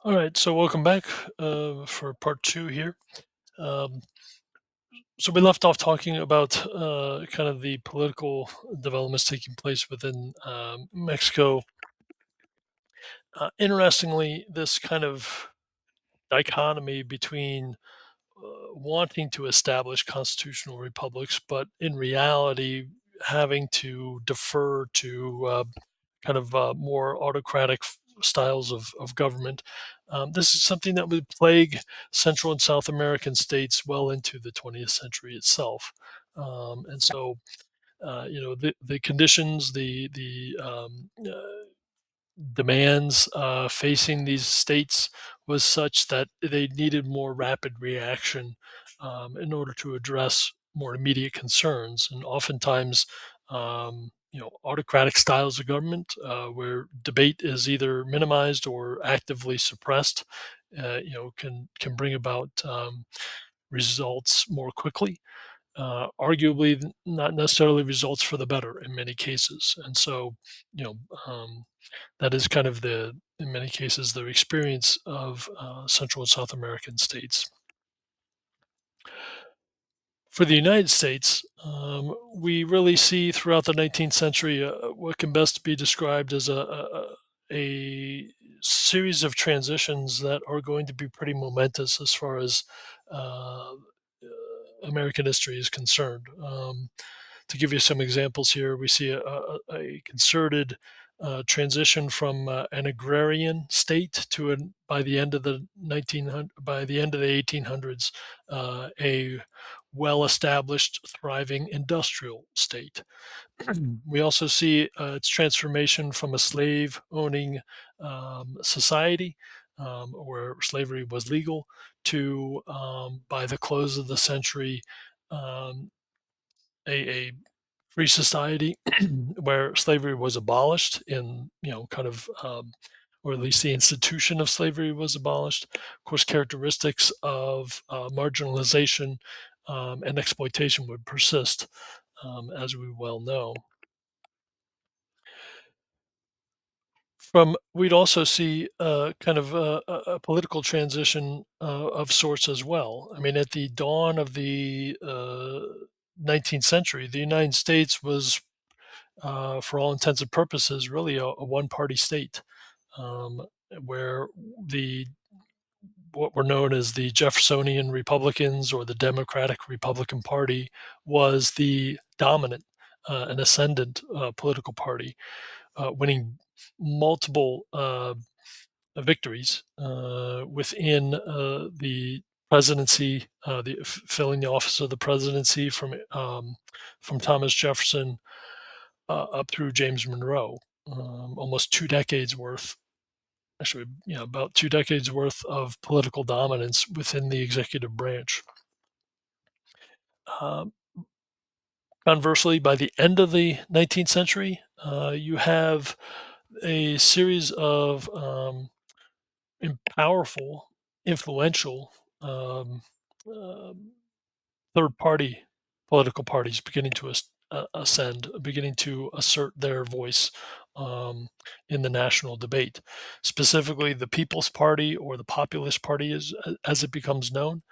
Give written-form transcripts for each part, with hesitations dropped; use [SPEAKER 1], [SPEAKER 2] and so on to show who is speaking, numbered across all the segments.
[SPEAKER 1] All right, so welcome back for part two here. Um, so we left off talking about kind of the political developments taking place within Mexico. Interestingly, this kind of dichotomy between wanting to establish constitutional republics, but in reality having to defer to kind of more autocratic styles of government. This is something that would plague Central and South American states well into the 20th century itself. The conditions, the demands facing these states was such that they needed more rapid reaction in order to address more immediate concerns. And oftentimes, autocratic styles of government where debate is either minimized or actively suppressed, can bring about results more quickly. Arguably, not necessarily results for the better in many cases. And so, you know, um, that is kind of in many cases, the experience of Central and South American states. For the United States, we really see throughout the 19th century what can best be described as a series of transitions that are going to be pretty momentous as far as uh, American history is concerned. To give you some examples here, we see a concerted transition from an agrarian state to by the end of the 1900 by the end of the 1800s, a well-established, thriving industrial state. We also see its transformation from a slave-owning society, where slavery was legal, to by the close of the century, um, a free society where slavery was abolished in, kind of, or at least the institution of slavery was abolished. Of course, characteristics of marginalization and exploitation would persist, as we well know. We'd also see kind of a political transition of sorts as well. I mean, at the dawn of the 19th century, the United States was, for all intents and purposes, really a one-party state, um, where the what were known as the Jeffersonian Republicans or the Democratic Republican Party was the dominant and ascendant political party, winning multiple victories within the presidency, filling the office of the presidency from Thomas Jefferson up through James Monroe. Almost 2 decades worth, actually, about 2 decades worth of political dominance within the executive branch. Um, Conversely, by the end of the 19th century, you have a series of powerful, influential um, um, third party political parties beginning to ascend, beginning to assert their voice um, in the national debate. Specifically, the People's Party or the Populist Party, as it becomes known,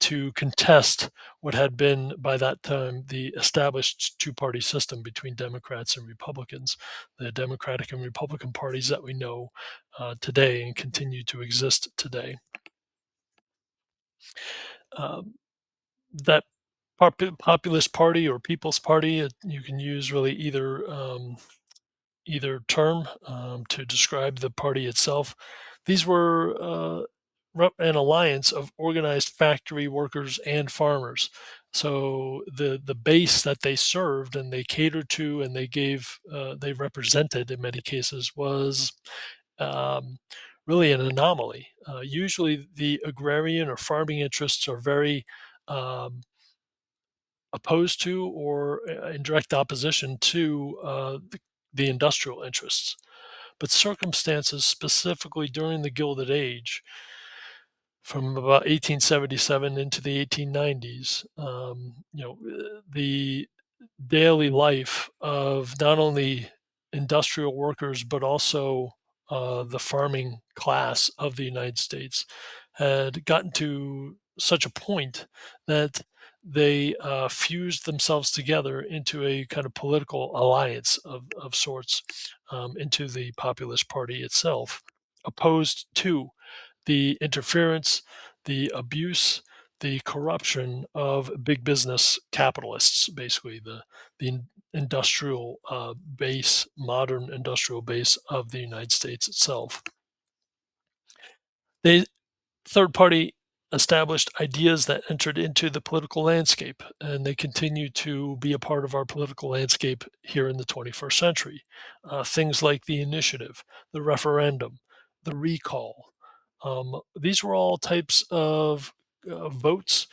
[SPEAKER 1] to contest what had been by that time the established two-party system between Democrats and Republicans, the Democratic and Republican parties that we know today and continue to exist today. Um, that populist party or people's party, you can use really either term to describe the party itself. These were an alliance of organized factory workers and farmers. So the base that they served and they catered to and they represented in many cases was um, really an anomaly. Usually, the agrarian or farming interests are very um, opposed to or in direct opposition to the industrial interests. But circumstances, specifically during the Gilded Age, from about 1877 into the 1890s, the daily life of not only industrial workers but also the farming class of the United States had gotten to such a point that they fused themselves together into a kind of political alliance of sorts, into the Populist Party itself, opposed to the interference, the abuse, the corruption of big business capitalists, basically the industrial base, modern industrial base of the United States itself. They third party established ideas that entered into the political landscape, and they continue to be a part of our political landscape here in the 21st century. Things like the initiative, the referendum, the recall. These were all types of votes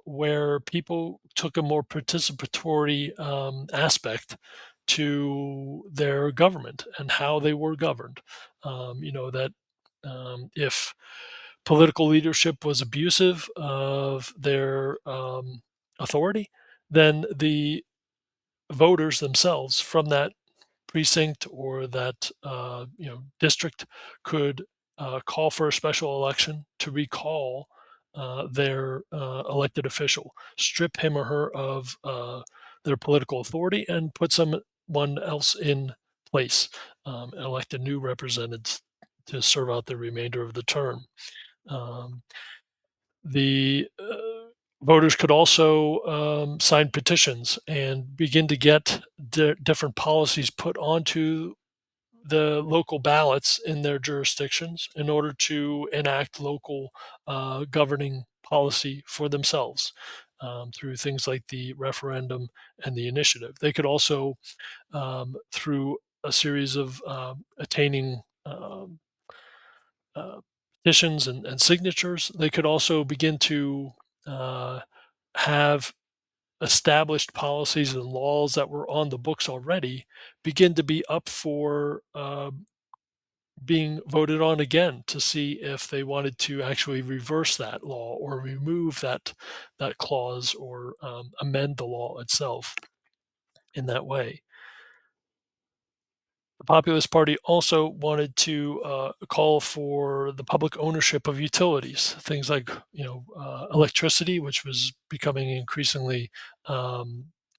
[SPEAKER 1] where people took a more participatory aspect to their government and how they were governed. That if political leadership was abusive of their authority, then the voters themselves from that precinct or that district could call for a special election to recall their elected official, strip him or her of their political authority, and put someone else in place, and elect a new representative to serve out the remainder of the term. Um, the voters could also sign petitions and begin to get different policies put onto the local ballots in their jurisdictions in order to enact local governing policy for themselves through things like the referendum and the initiative. They could also, through a series of attaining uh, petitions and signatures, they could also begin to uh, have established policies and laws that were on the books already begin to be up for being voted on again to see if they wanted to actually reverse that law or remove that clause or amend the law itself in that way. The Populist Party also wanted to call for the public ownership of utilities, things like electricity, which was becoming increasingly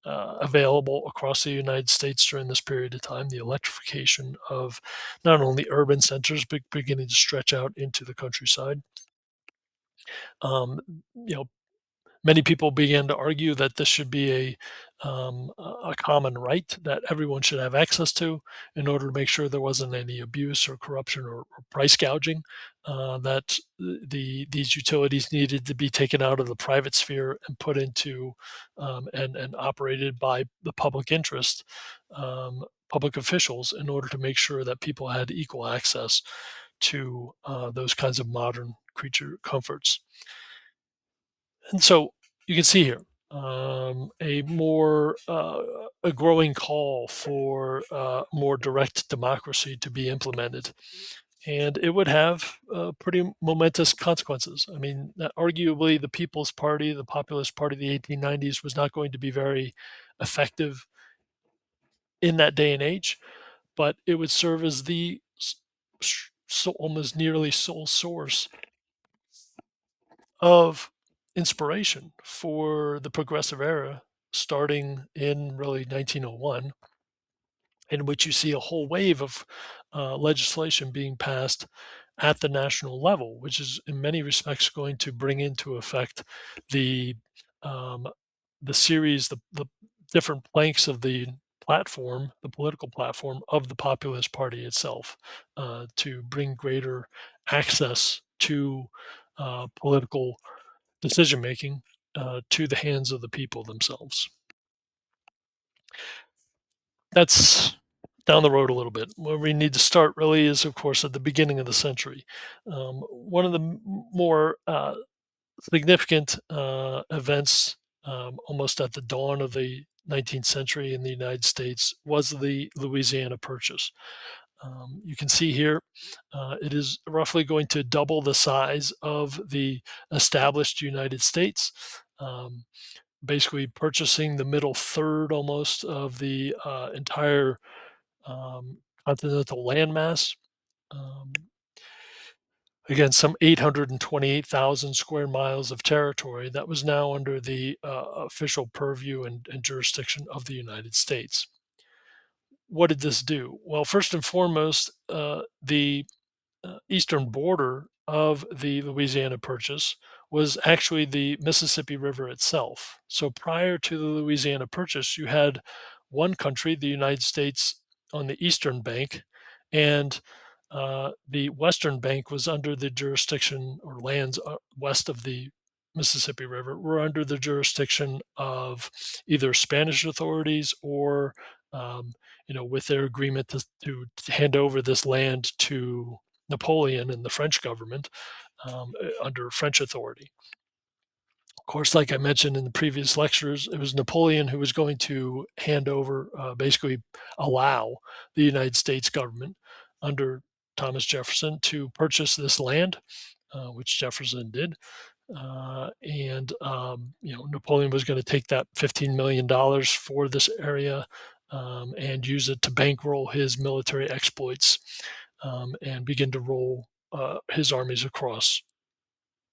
[SPEAKER 1] available across the United States during this period of time. The electrification of not only urban centers, but beginning to stretch out into the countryside. Um, you know, Many people began to argue that this should be a common right that everyone should have access to in order to make sure there wasn't any abuse or corruption or price gouging. That these utilities needed to be taken out of the private sphere and put into and operated by the public interest, public officials, in order to make sure that people had equal access to those kinds of modern creature comforts. And so you can see here a growing call for more direct democracy to be implemented, and it would have pretty momentous consequences. I mean, arguably, the People's Party, the Populist Party of the 1890s, was not going to be very effective in that day and age, but it would serve as the almost nearly sole source of inspiration for the progressive era starting in really 1901, in which you see a whole wave of legislation being passed at the national level, which is in many respects going to bring into effect the um, the different planks of the platform, the political platform of the Populist Party itself, to bring greater access to political decision making to the hands of the people themselves. That's down the road a little bit. Where we need to start really is, of course, at the beginning of the century. One of the more significant events, almost at the dawn of the 19th century in the United States, was the Louisiana Purchase. You can see here, it is roughly going to double the size of the established United States. Um, Basically purchasing the middle third almost of the entire continental landmass. Um, Again, some 828,000 square miles of territory that was now under the official purview and jurisdiction of the United States. What did this do? Well, first and foremost, the eastern border of the Louisiana Purchase was actually the Mississippi River itself. So prior to the Louisiana Purchase, you had one country, the United States, on the eastern bank, and the western bank was under the jurisdiction, or lands west of the Mississippi River were under the jurisdiction of either Spanish authorities or with their agreement to hand over this land to Napoleon and the French government under French authority. Of course, like I mentioned in the previous lectures, it was Napoleon who was going to hand over, basically allow the United States government under Thomas Jefferson to purchase this land, which Jefferson did. Napoleon was going to take that $15 million for this area and use it to bankroll his military exploits and begin to roll his armies across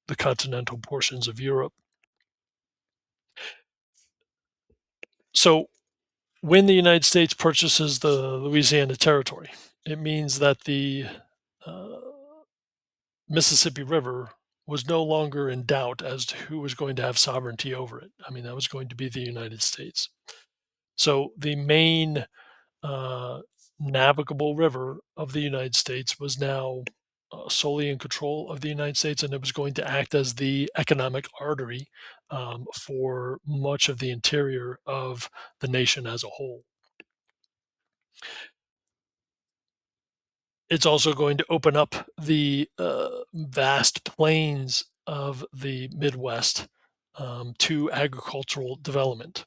[SPEAKER 1] the continental portions of Europe. So, when the United States purchases the Louisiana Territory, it means that the uh, Mississippi River was no longer in doubt as to who was going to have sovereignty over it. I mean, that was going to be the United States. So, the main uh, navigable river of the United States was now solely in control of the United States, and it was going to act as the economic artery for much of the interior of the nation as a whole. It's also going to open up the vast plains of the Midwest to agricultural development.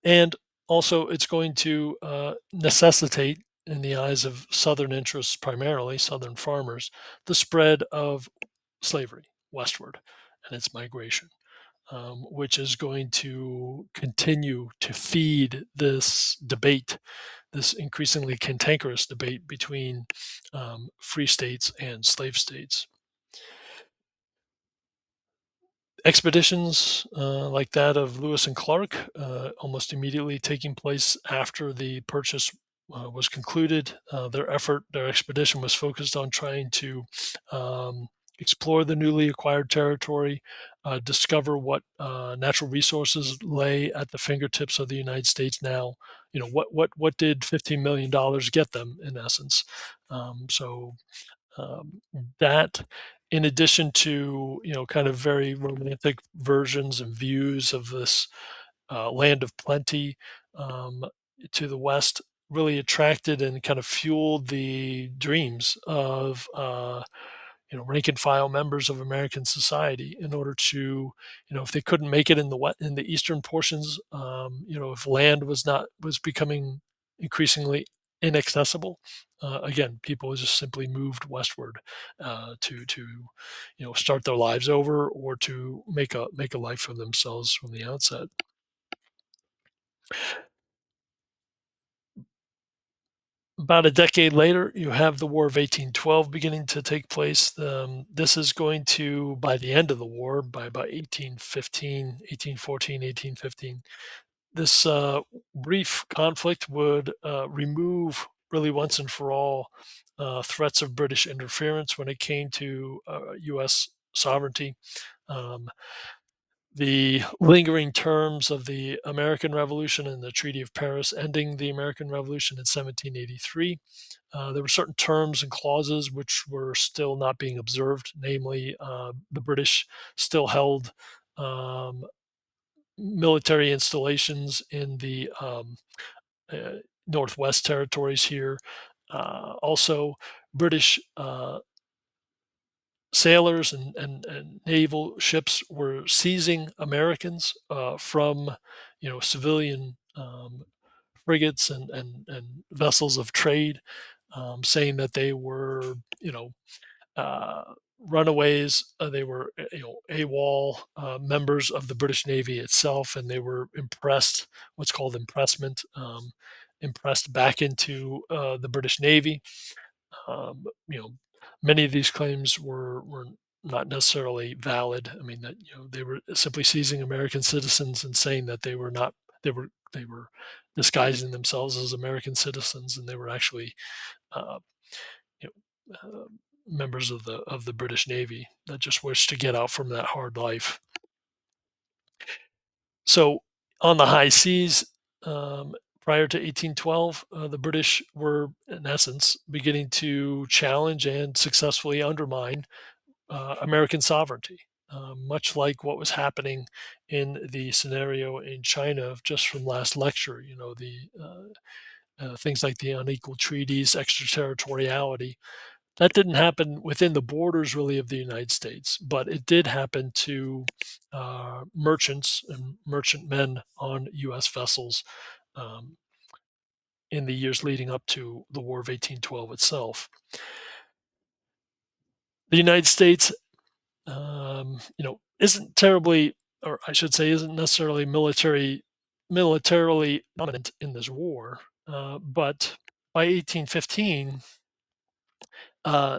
[SPEAKER 1] And also, it's going to necessitate, in the eyes of Southern interests, primarily Southern farmers, the spread of slavery westward and its migration, which is going to continue to feed this debate, this increasingly cantankerous debate between free states and slave states. Expeditions like that of Lewis and Clark, almost immediately taking place after the purchase was concluded. Their expedition was focused on trying to um, explore the newly acquired territory, discover what natural resources lay at the fingertips of the United States now. What did $15 million get them in essence? So um, that, in addition to kind of very romantic versions and views of this land of plenty um, to the west, really attracted and kind of fueled the dreams of rank and file members of American society in order to, if they couldn't make it in the eastern portions, if land was becoming increasingly inaccessible, again, people just simply moved westward to start their lives over or to make a life for themselves from the outset. About a decade later, you have the War of 1812 beginning to take place. This is going to, by the end of the war, by about 1815, 1814, 1815, this brief conflict would remove, really once and for all, threats of British interference when it came to U.S. sovereignty. Um, the lingering terms of the American Revolution and the Treaty of Paris ending the American Revolution in 1783. There were certain terms and clauses which were still not being observed, namely, the British still held um, military installations in the Northwest territories here. Also, British sailors and naval ships were seizing Americans from, civilian frigates and vessels of trade, saying that they were, uh, runaways. They were, AWOL members of the British Navy itself, and they were impressed, what's called impressment, impressed back into the British Navy. You know, many of these claims were not necessarily valid. I mean that they were simply seizing American citizens and saying that they were not they were disguising themselves as American citizens, and they were actually uh, you members of the British Navy that just wished to get out from that hard life. So on the high seas, prior to 1812, the British were, in essence, beginning to challenge and successfully undermine American sovereignty, much like what was happening in the scenario in China just from last lecture. Things like the unequal treaties, extraterritoriality, that didn't happen within the borders really of the United States, but it did happen to merchants and merchantmen on U.S. vessels um, in the years leading up to the War of 1812 itself. The United States, isn't terribly, or I should say, isn't necessarily militarily dominant in this war, but by 1815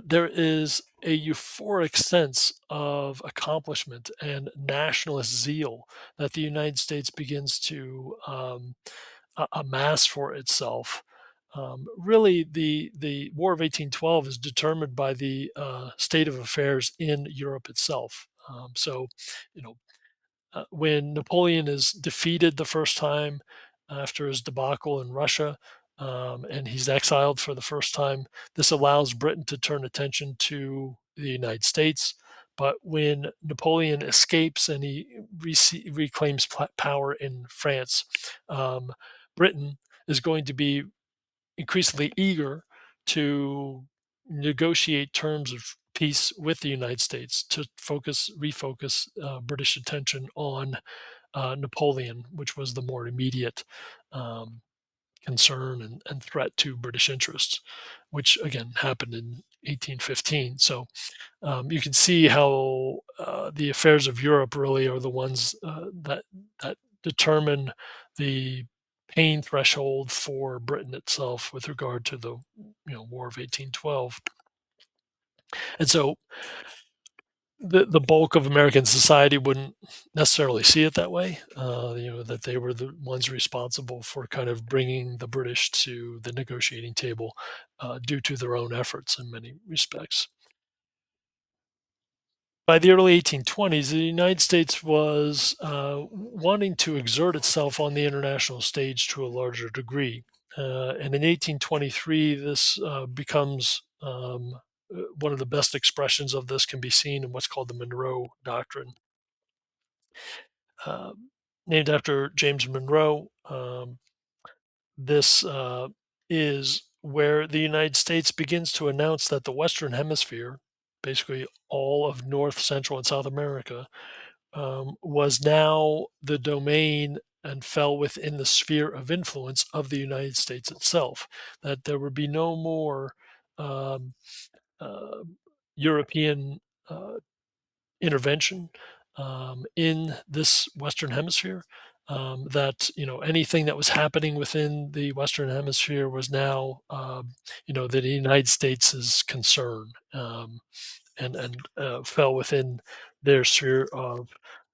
[SPEAKER 1] there is a euphoric sense of accomplishment and nationalist zeal that the United States begins to amass for itself. Really, the War of 1812 is determined by the state of affairs in Europe itself. You know, when Napoleon is defeated the first time after his debacle in Russia, and he's exiled for the first time, this allows Britain to turn attention to the United States. But when Napoleon escapes and he reclaims power in France, um, Britain is going to be increasingly eager to negotiate terms of peace with the United States to refocus British attention on Napoleon, which was the more immediate um, concern and threat to British interests, which again happened in 1815. So you can see how the affairs of Europe really are the ones that determine the pain threshold for Britain itself with regard to the War of 1812. And so the bulk of American society wouldn't necessarily see it that way. That they were the ones responsible for kind of bringing the British to the negotiating table due to their own efforts in many respects. By the early 1820s, the United States was wanting to exert itself on the international stage to a larger degree. And in 1823, this becomes one of the best expressions of this can be seen in what's called the Monroe Doctrine. uh, Named after James Monroe. This is where the United States begins to announce that the Western Hemisphere, basically all of North, Central, and South America, was now the domain and fell within the sphere of influence of the United States itself. That there would be no more um, uh, European uh, intervention in this Western Hemisphere. That anything that was happening within the Western Hemisphere was now the United States' concern, and fell within their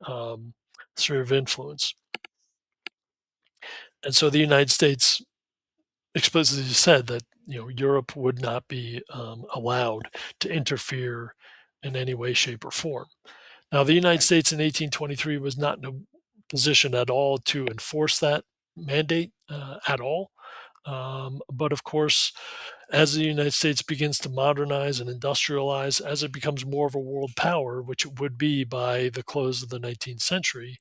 [SPEAKER 1] um, sphere of influence. And so the United States explicitly said that Europe would not be allowed to interfere in any way, shape, or form. Now, the United States in 1823 was not in a position at all to enforce that mandate at all. But of course, as the United States begins to modernize and industrialize, as it becomes more of a world power, which it would be by the close of the 19th century,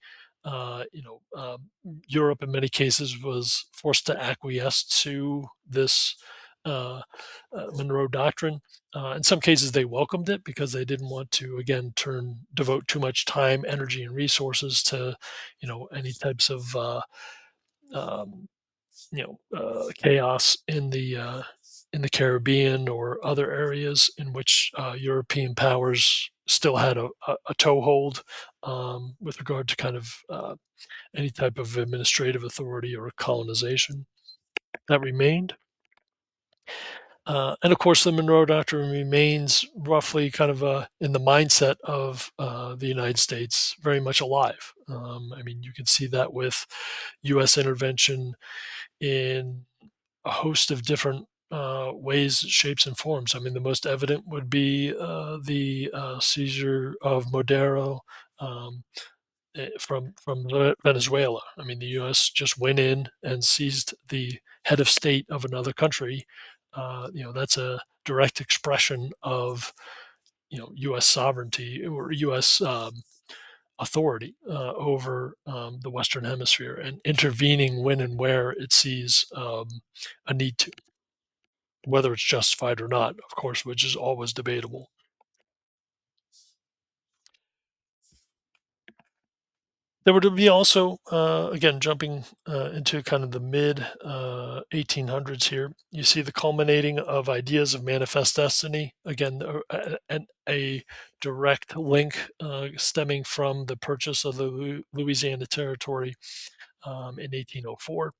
[SPEAKER 1] Europe in many cases was forced to acquiesce to this uh, Monroe Doctrine. In some cases, they welcomed it because they didn't want to again devote too much time, energy, and resources to any types of um, chaos in the Caribbean or other areas in which European powers still had a toehold with regard to kind of any type of administrative authority or colonization that remained. And of course, the Monroe Doctrine remains roughly kind of in the mindset of the United States, very much alive. I mean, you can see that with U.S. intervention in a host of different ways, shapes, and forms. I mean, the most evident would be the seizure of Madero. Um, from Venezuela. I mean, the U.S. just went in and seized the head of state of another country. That's a direct expression of U.S. sovereignty or U.S. Authority over the Western Hemisphere and intervening when and where it sees a need to, whether it's justified or not, of course, which is always debatable. There would be also, again, jumping into kind of the mid 1800s here, you see the culminating of ideas of manifest destiny. Again, a direct link stemming from the purchase of the Louisiana Territory in 1804.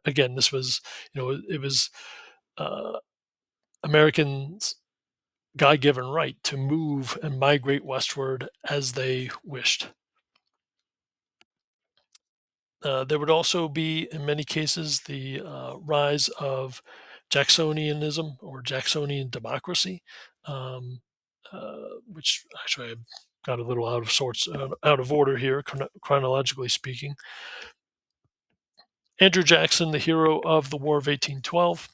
[SPEAKER 1] Again, this was, it was uh, Americans' God given right to move and migrate westward as they wished. There would also be, in many cases, the rise of Jacksonianism or Jacksonian democracy, um, which actually I got a little out of sorts, out of order here, chronologically speaking. Andrew Jackson, the hero of the War of 1812,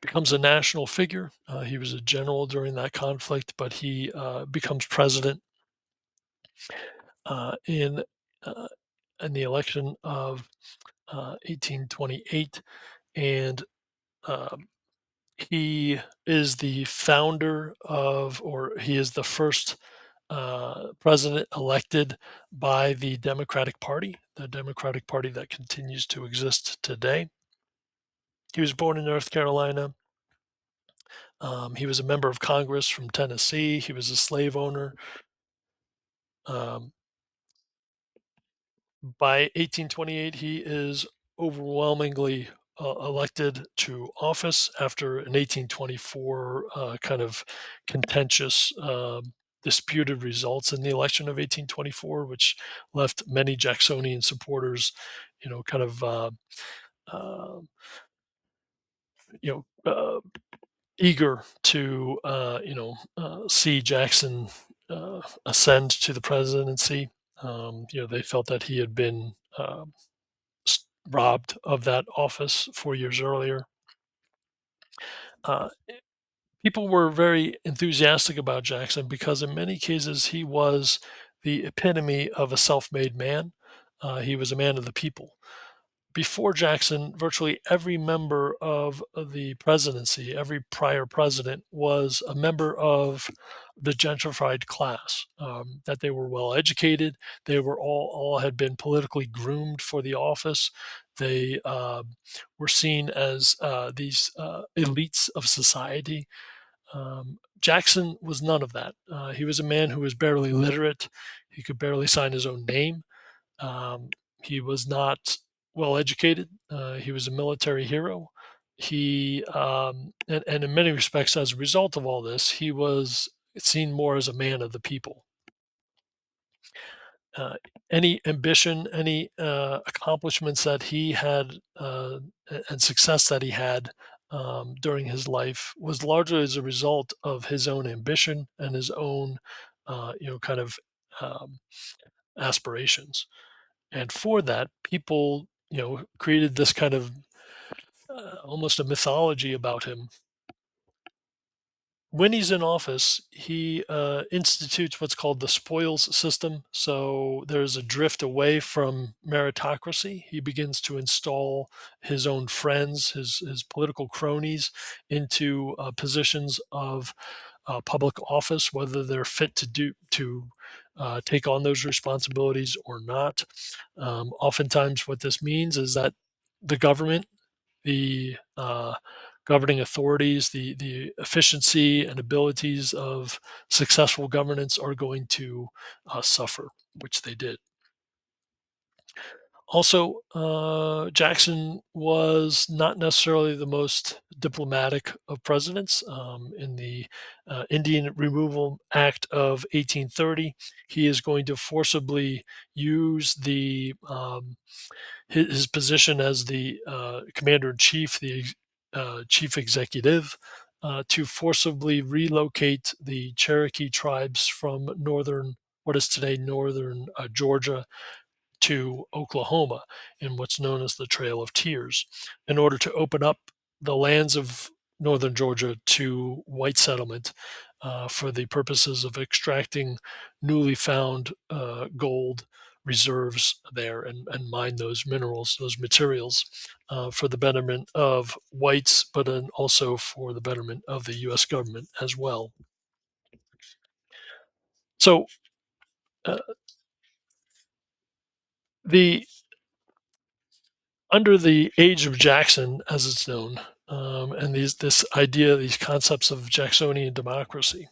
[SPEAKER 1] becomes a national figure. He was a general during that conflict, but he becomes president in in the election of 1828, and um, he is the founder of, or he is the first president elected by the Democratic Party that continues to exist today. He was born in North Carolina. He was a member of Congress from Tennessee. He was a slave owner. Um, by 1828, he is overwhelmingly elected to office after an 1824 kind of contentious, disputed results in the election of 1824, which left many Jacksonian supporters, kind of, uh, you know, eager to, see Jackson ascend to the presidency. They felt that he had been robbed of that office 4 years earlier. Uh, People were very enthusiastic about Jackson because, in many cases, he was the epitome of a self made man. He was a man of the people. Before Jackson, virtually every member of the presidency, every prior president, was a member of the gentrified class. That they were well educated, they were all had been politically groomed for the office. They were seen as these elites of society. Jackson was none of that. He was a man who was barely literate. He could barely sign his own name. Um, he was not well educated. He was a military hero. And in many respects, as a result of all this, he was seen more as a man of the people. Uh, any ambition, any accomplishments that he had, and success that he had during his life was largely as a result of his own ambition and his own, kind of um, aspirations. And for that, people, created this kind of almost a mythology about him. When he's in office, he institutes what's called the spoils system. So there's a drift away from meritocracy. He begins to install his own friends, his political cronies, into positions of public office, whether they're fit to take on those responsibilities or not. Oftentimes, what this means is that the government, the governing authorities, the efficiency and abilities of successful governance are going to suffer, which they did. Also, Jackson was not necessarily the most diplomatic of presidents. In the Indian Removal Act of 1830, he is going to forcibly use his position as the commander in chief, the chief executive, to forcibly relocate the Cherokee tribes from what is today northern Georgia, to Oklahoma in what's known as the Trail of Tears in order to open up the lands of northern Georgia to white settlement for the purposes of extracting newly found gold reserves there and mine those minerals, those materials, for the betterment of whites, but then also for the betterment of the U.S. government as well. So uh, the under the age of Jackson, as it's known, and this idea, these concepts of Jacksonian democracy,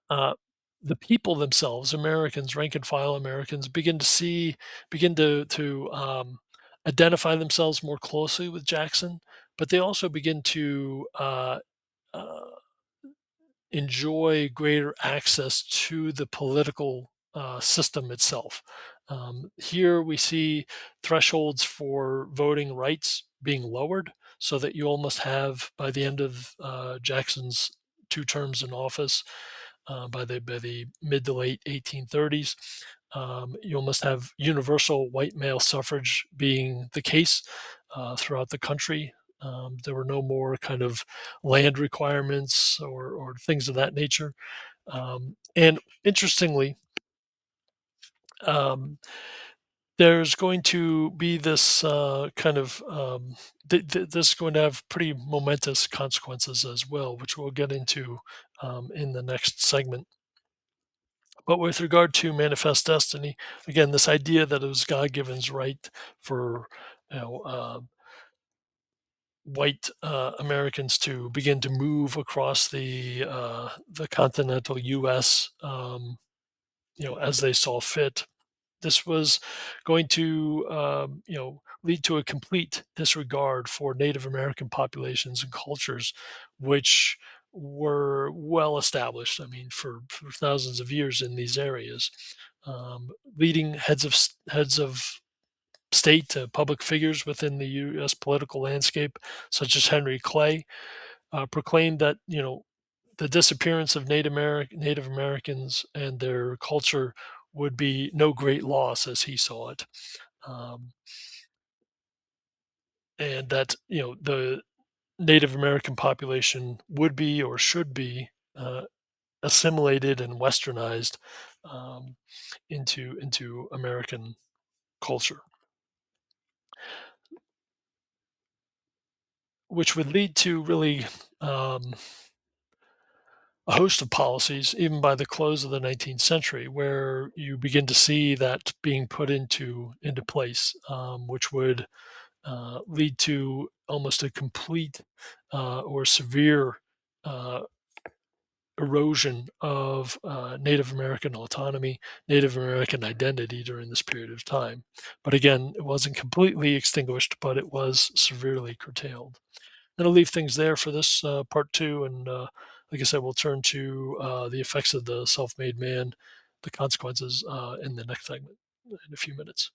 [SPEAKER 1] uh, the people themselves, Americans, rank and file Americans, begin to identify themselves more closely with Jackson, but they also begin to uh, enjoy greater access to the political system itself. Here we see thresholds for voting rights being lowered so that you almost have, by the end of Jackson's two terms in office, by the mid to late 1830s, you almost have universal white male suffrage being the case throughout the country. There were no more kind of land requirements or things of that nature. And interestingly, um, there's going to be this this is going to have pretty momentous consequences as well, which we'll get into in the next segment. But with regard to manifest destiny, again, this idea that it was God given's right for you know, white Americans to begin to move across the continental U.S. As they saw fit. This was going to lead to a complete disregard for Native American populations and cultures, which were well established. I mean, for thousands of years in these areas. Leading heads of state public figures within the U.S. political landscape, such as Henry Clay, proclaimed that the disappearance of Native Americans and their culture would be no great loss as he saw it, um, and that the Native American population would be or should be assimilated and westernized um, into American culture, which would lead to really um, a host of policies, even by the close of the 19th century, where you begin to see that being put into place, which would lead to almost a complete or severe uh, erosion of Native American autonomy, Native American identity during this period of time. But again, it wasn't completely extinguished, but it was severely curtailed. Gonna leave things there for this part two, and like I said, we'll turn to the effects of the self-made man, the consequences in the next segment in a few minutes.